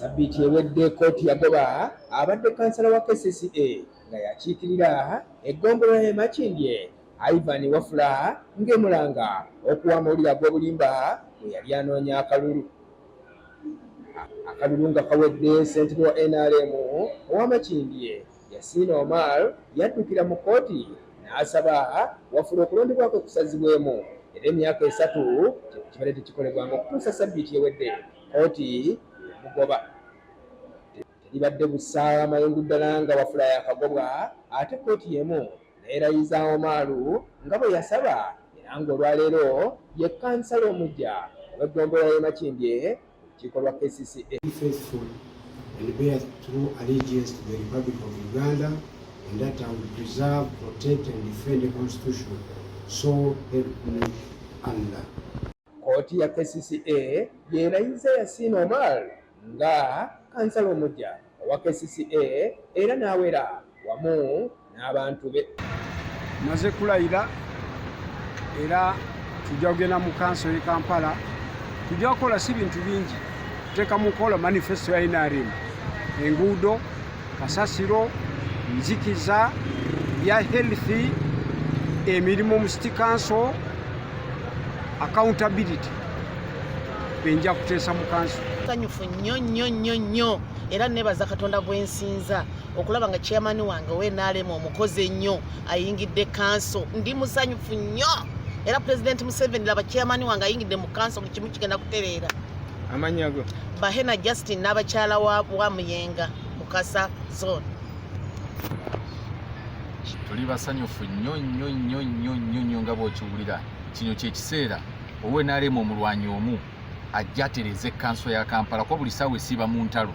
Sabbiiti ewedde kkooti yagoba abadde kansala wa KCCA nga yakiikirira eggombolola y'e Makindye Ivan Wafula ng'emulanga okuwa amawulire ag'obulimba bwe yali anoonya akalulu. Akalulu nga kawedde ssentebe wa NRM owa Makindye Yasin Omar yaddukira mu kkooti n'asaba Wafula okulondebwa kwe kusazibwemu era emyaka 3 kibadde tekikolebwanga okutuusa sabbiiti ewedde kkooti mugoba. Teribadde bussa amayungu ddala nga Wafula yakagobwa ate kkooti y'emu n'erayizza Omar nga bwe yasaba era ng'olwaleero ye kansala omuggya w'eggombolola y'e Makindye ku lukiiko lwa KCCA. Faithful and bear true allegiance to the Republic of Uganda, and that I will preserve, protect and defend the Constitution. So help me Allah. Kkooti ya KCCA yeerayizza Yasin Omar nga kansala omuggya owa KCCA era n'awera wamu n'abantu be. Maze kulayira era tujja kugenda mu kanso y'e Kampala, tujja kukola si bintu bingi, tuteeka mu nkola manifesto ya NRM, enguudo, kasasiro, nzikiza, bya health, emirimu mu city council, accountability benja kuteesa mu kanso. Kanyufu nnyo era nebaza Katonda bwensinza okulaba nga chairman wange we NRM omukozi ennyo ayingidde kanso. Ndi musanyufu nnyo era President Museveni laba chairman wange ayingidde mu kanso buli kimu kigenda kutereera. Amanyago Bahena Justin n'abakyala wa Muyenga Mukasa zone. Tuli basanyufu nnyo nga bw'okiwulira. Kino kyekiseera owe NRM omulwanyi omu ajja atereze kanso ya Kampala kwa buli ssaawa esiba mu ntalo.